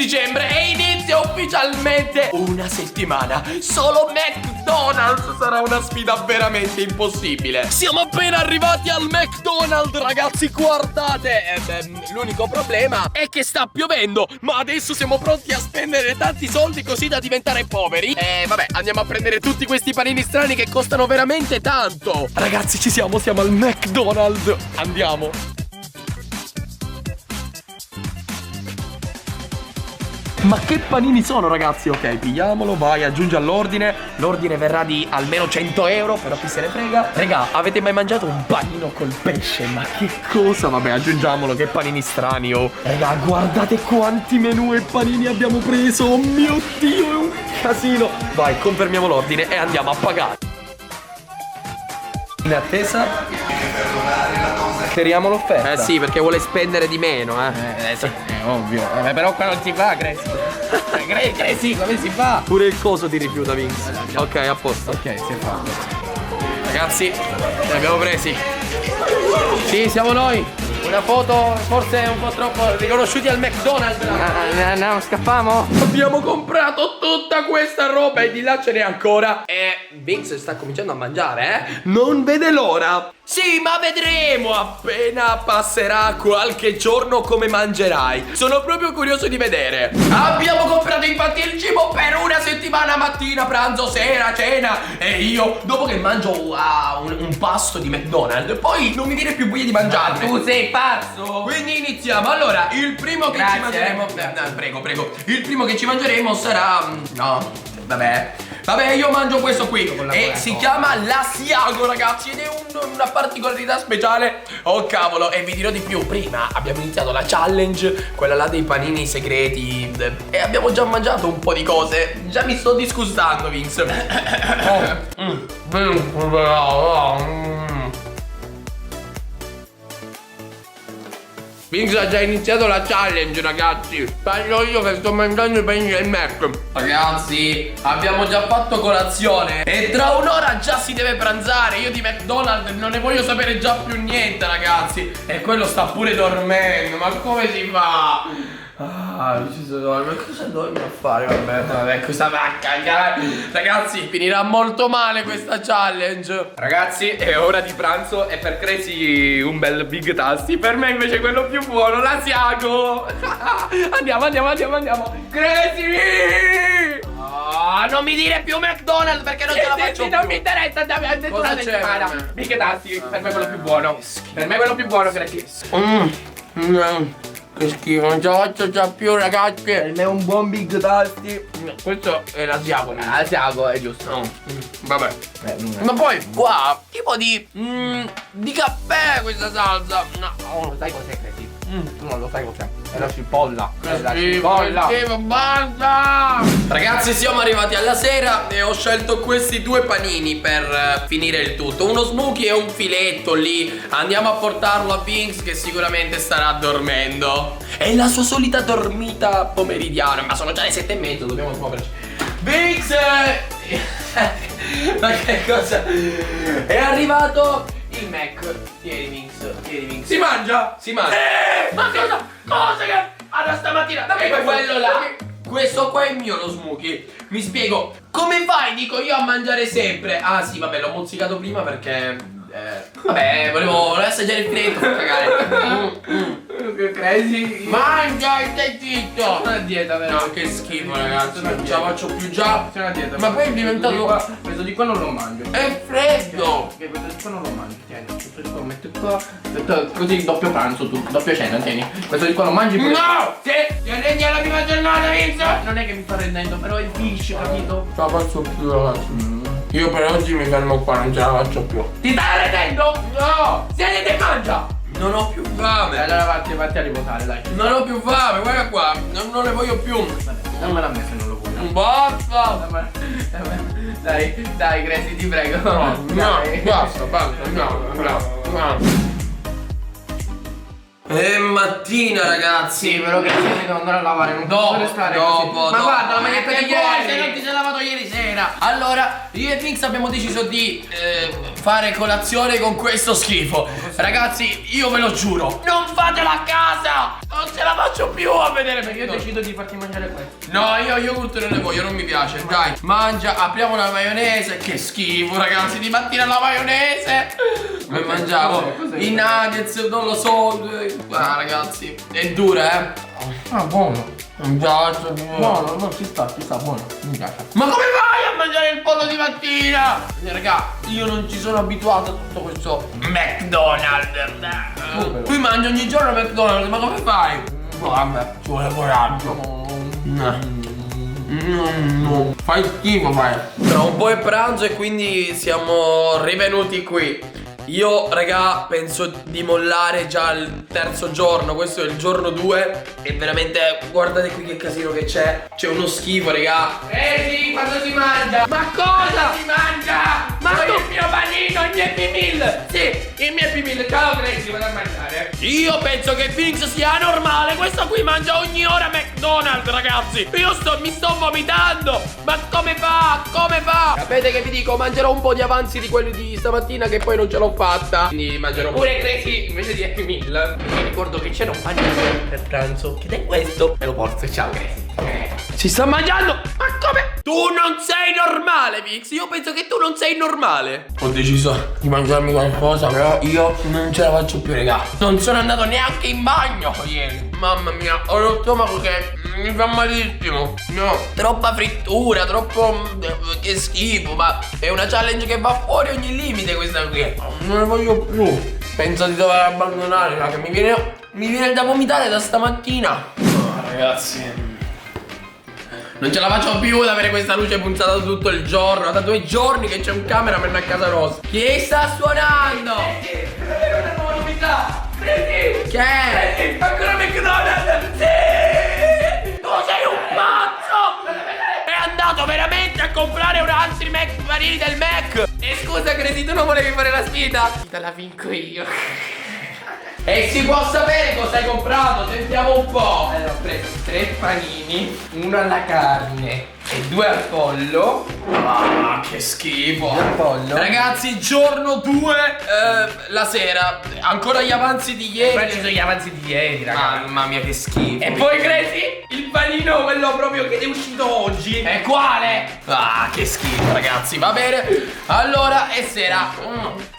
dicembre e inizia ufficialmente una settimana solo McDonald's. Sarà una sfida veramente impossibile. Siamo appena arrivati al McDonald's, ragazzi, guardate. L'unico problema è che sta piovendo, ma adesso siamo pronti a spendere tanti soldi così da diventare poveri. Vabbè, andiamo a prendere tutti questi panini strani che costano veramente tanto. Ragazzi, siamo al McDonald's. Andiamo. Ma che panini sono, ragazzi? Ok, pigliamolo, vai, aggiungi all'ordine. L'ordine verrà di almeno 100 euro, però chi se ne frega. Raga, avete mai mangiato un panino col pesce? Ma che cosa? Vabbè, aggiungiamolo, che panini strani, oh. Raga, guardate quanti menù e panini abbiamo preso. Oh mio Dio, è un casino. Vai, confermiamo l'ordine e andiamo a pagare. In attesa speriamo l'offerta. Sì, perché vuole spendere di meno, sì, è ovvio. Però qua non si fa, Crazy. Crazy, come si fa? Pure il coso ti rifiuta, Vince. Ok, a posto. Ok, si è fatto. Ragazzi, li abbiamo presi. Sì, siamo noi. Una foto forse un po' troppo riconosciuti al McDonald's. No, scappiamo. Abbiamo comprato tutta questa roba e di là ce n'è ancora. E Vince sta cominciando a mangiare, Non vede l'ora. Sì, ma vedremo appena passerà qualche giorno come mangerai. Sono proprio curioso di vedere. Abbiamo comprato infatti il cibo per una settimana, mattina, pranzo, sera, cena. E io, dopo che mangio un pasto di McDonald's, poi non mi viene più voglia di mangiarne. Tu sei pazzo. Quindi iniziamo. Allora, il primo che ci mangeremo prego. Il primo che ci mangeremo sarà Vabbè, io mangio questo qui e si chiama l'Asiago, ragazzi, ed è una particolarità speciale. Oh cavolo, e vi dirò di più. Prima abbiamo iniziato la challenge, quella là dei panini segreti, e abbiamo già mangiato un po' di cose. Già mi sto disgustando, Vince. Vince ha già iniziato la challenge, ragazzi. Parlo io che sto mangiando i panini del Mac. Ragazzi, abbiamo già fatto colazione e tra un'ora già si deve pranzare. Io di McDonald's non ne voglio sapere già più niente, ragazzi. E quello sta pure dormendo. Ma come si fa? Cosa dorme a fare? Vabbè, questa vacca. Ragazzi, finirà molto male questa challenge. Ragazzi, è ora di pranzo e per Crazy un bel Big Tasty. Per me invece quello più buono, l'Asiago. Andiamo. Crazy! Non mi dire più McDonald's perché non ce la faccio più. Non mi interessa, andiamo addirittura una settimana. Big Tasty, per me quello più buono. Per me quello più buono, Crazy. Che schifo, non ce la faccio già più, ragazzi. Per me è un buon Big Tasty. Questo è l'Asiago. L'Asiago è giusto. Vabbè. Ma poi qua tipo di caffè questa salsa. No, non lo sai cos'è, Crazy. Tu non lo sai cos'è. È la cipolla. È la cipolla. Basta. Ragazzi, siamo arrivati alla sera e ho scelto questi due panini per finire il tutto. Uno smokey e un filetto lì. Andiamo a portarlo a Vince che sicuramente starà dormendo. È la sua solita dormita pomeridiana. Ma sono già le 7:30, dobbiamo smuoverci. Vince! Ma che cosa? È arrivato il Mac. Tieni Vince. Si mangia? Ma cosa che alla stamattina? Dammi quello là. Questo qua è il mio, lo smokey. Mi spiego. Come fai, dico io, a mangiare sempre? Ah sì, vabbè, l'ho mozzicato prima perché vabbè, volevo assaggiare il filetto per cagare. Crazy. Mangia, stai zitto. Sono a dieta, vero? No, che schifo, ragazzi. Non ce la faccio più già. Sono a dieta. Ma poi è diventato questo di qua non lo mangio. È freddo. Questo di qua non lo mangio. Tieni, questo di qua lo metto qua. Così doppio pranzo tu, doppia cena, tieni. Questo di qua lo mangi pure. No! Sì! Ti arrendi alla prima giornata, Vince! Non è che mi sto rendendo, però è il fish, capito? Non ce la faccio più, ragazzi. Io per oggi mi fermo qua, non ce la faccio più. Ti stai arrendendo? No! Siediti e mangia! Non ho più fame. Allora vatti a riposare, dai. Non ho più fame, guarda qua. Non ne voglio più. Dammela a me se non lo vuoi. Basta. Dai, Crazy, ti prego. No, basta, no. È mattina, ragazzi. Sì, però che devo andare a lavare, non posso restare così. Ma guarda, la maglietta di ieri, se non ti sei lavato ieri sera. Allora, io e Vinx abbiamo deciso di fare colazione con questo schifo. Ragazzi, io ve lo giuro, non fatelo a casa! Non ce la faccio più a vedere perché Io decido di farti mangiare questo. no, io yogurt non ne voglio, non mi piace. Dai, mangia, apriamo la maionese. Che schifo, ragazzi, di mattina la maionese. Come mangiavo? Cos'è? I nuggets, non lo so. Ah, ragazzi, è dura, eh. Ah, buono. Mi piace. Buono, no, ci sta, buono. Mi piace. Ma come fai a mangiare il pollo di mattina? Raga, io non ci sono abituato a tutto questo McDonald's. Qui mangi ogni giorno McDonald's, ma come fai? Vabbè, ci vuole coraggio. No. Fai schifo, fai. Tra un po' è pranzo e quindi siamo rivenuti qui. Io, raga, penso di mollare già il terzo giorno. Questo è il giorno 2. E veramente, guardate qui che casino che c'è. C'è uno schifo, raga. Sì, quando si mangia. Ma cosa? Si mangia. Ma tu- il mio panino, il mio Happy Meal. Sì, il mio Happy Meal. Ciao, Crazy, vado a mangiare. Io penso che Vinx sia normale. Questo qui mangia ogni ora McDonald's, ragazzi. Io mi sto vomitando. Ma come fa? Come fa? Sapete che vi dico? Mangerò un po' di avanzi di quelli di stamattina che poi non ce l'ho fatta. Quindi mangerò un po'. Pure Crazy, invece di Happy Meal, mi ricordo che c'era un panino per pranzo. Che è questo? Me lo porto, ciao, Crazy. Si sta mangiando. Ma come? Tu non sei normale, Vix. Io penso che tu non sei normale. Ho deciso di mangiarmi qualcosa, però io non ce la faccio più, raga. Non sono andato neanche in bagno ieri. Mamma mia, ho lo stomaco che mi fa malissimo. No, troppa frittura, troppo che schifo. Ma è una challenge che va fuori ogni limite questa qui. Non ne voglio più. Penso di dover abbandonare, raga. Mi viene da vomitare da stamattina. No, ragazzi. Non ce la faccio più ad avere questa luce puntata tutto il giorno. Da 2 giorni che c'è un cameraman a casa nostra. Chi sta suonando? È una nuova novità. Crazy. Che è? Ancora McDonald's. Sì. Tu sei un pazzo! È andato veramente a comprare un altri panini del Mac. E scusa, Crazy, tu non volevi fare la sfida? Te la vinco io. E si può sapere cosa hai comprato? Sentiamo un po'. Allora, ho preso 3 panini, uno alla carne e 2 al pollo. Ah, che schifo. Al pollo. Ragazzi, giorno 2, la sera. Ancora gli avanzi di Questi ieri. sono gli avanzi di ieri, ragazzi. Mamma mia, che schifo. E poi, Crazy, il panino, quello proprio che è uscito oggi. E quale? Ah, che schifo, ragazzi. Va bene. Allora, è sera.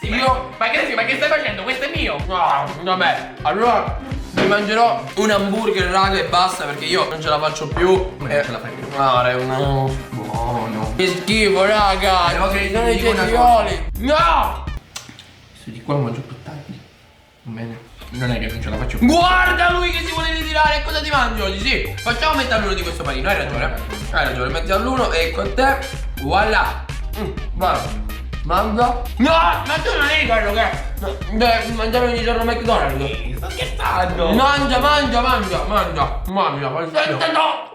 Sì, Io. ma Crazy, ma che stai facendo? Questo è mio. Ah, vabbè. Allora, mi mangerò un hamburger, raga, e basta perché io non ce la faccio più. ce la fai più. No. Buono. Che schifo, raga. Però che Sono ti i dico una cetrioli. No! Su di qua lo mangio più tardi. Va bene. Non è che non ce la faccio più. Guarda lui che si vuole ritirare. Cosa ti mangi oggi? Sì. Facciamo metà all'uno di questo panino. Hai ragione. Hai ragione. Metti all'uno e con te. Voilà. Guarda. Mangia. No, ma tu non eri quello che. Beh, mangiare ogni giorno McDonald's. Sto scherzando. Mangia. Fai Senta, no.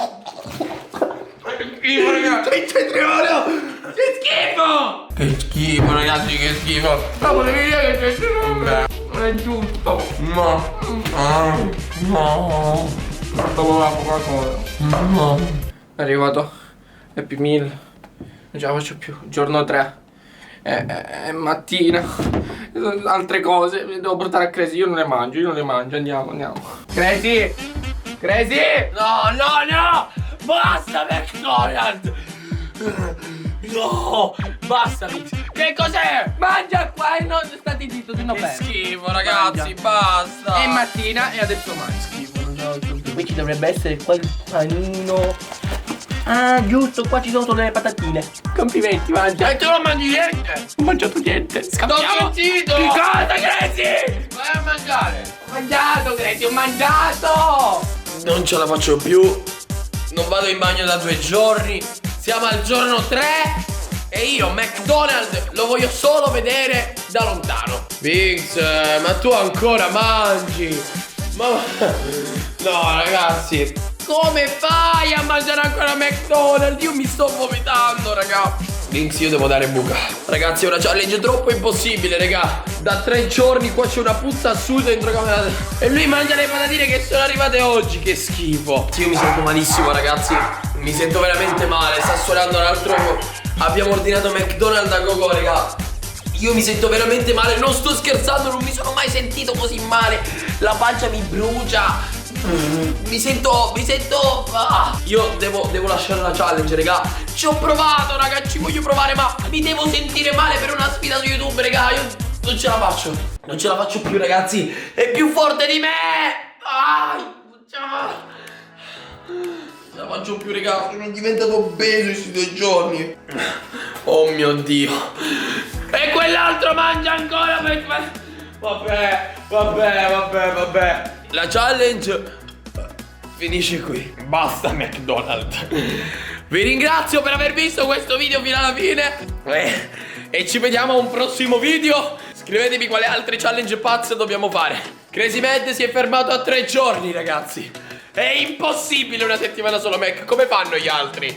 Che schifo, ragazzi. Che cetriolo. Che schifo. Che schifo, ragazzi, che schifo. Ma volevi dire che c'è Beh. non è giusto. No. No. Dopo la Coca-Cola. No. È arrivato Happy Meal. Non ce la faccio più. Giorno 3. È mattina. Altre cose. Devo portare a Crazy. Io non le mangio. Andiamo. Crazy. No. Basta, McDonald's. No. Basta, Mix. Che cos'è? Mangia qua e non stati zitto. Tu non Che schifo, ragazzi, basta. È mattina e adesso mangio. Schifo. Non ce la faccio più. Qui ci dovrebbe essere qua il panino. Ah, giusto, qua ci sono solo le patatine. Complimenti, mangia. E tu non mangi niente. Non ho mangiato niente. Scappiamo. zitto. Che cosa, Crazy? Vai a mangiare. Ho mangiato, Crazy, ho mangiato. Non ce la faccio più. Non vado in bagno da 2 giorni. Siamo al giorno 3. E io McDonald's lo voglio solo vedere da lontano. Vinx, ma tu ancora mangi? Ma no, ragazzi, come fai a mangiare ancora McDonald's? Io mi sto vomitando, raga. Vinx, io devo dare buca. Ragazzi, è una challenge troppo impossibile, raga. Da 3 giorni qua c'è una puzza assurda dentro camera. E lui mangia le patatine che sono arrivate oggi. Che schifo. Io mi sento malissimo, ragazzi. Mi sento veramente male. Sta suonando un altro. Abbiamo ordinato McDonald's a gogo, raga. Io mi sento veramente male. Non sto scherzando, non mi sono mai sentito così male. La pancia mi brucia. Mi sento io devo lasciare la challenge, raga. Ci ho provato, raga, ci voglio provare, ma mi devo sentire male per una sfida su YouTube, raga. Io non ce la faccio. Non ce la faccio più, ragazzi. È più forte di me. Non ce la faccio più, raga. Sono diventato obeso questi 2 giorni. Oh mio Dio. E quell'altro mangia ancora per... Vabbè. La challenge finisce qui. Basta McDonald's. Vi ringrazio per aver visto questo video fino alla fine. E ci vediamo a un prossimo video. Scrivetemi quale altre challenge pazze dobbiamo fare. Crazy Mad si è fermato a 3 giorni, ragazzi. È impossibile una settimana solo Mac. Come fanno gli altri?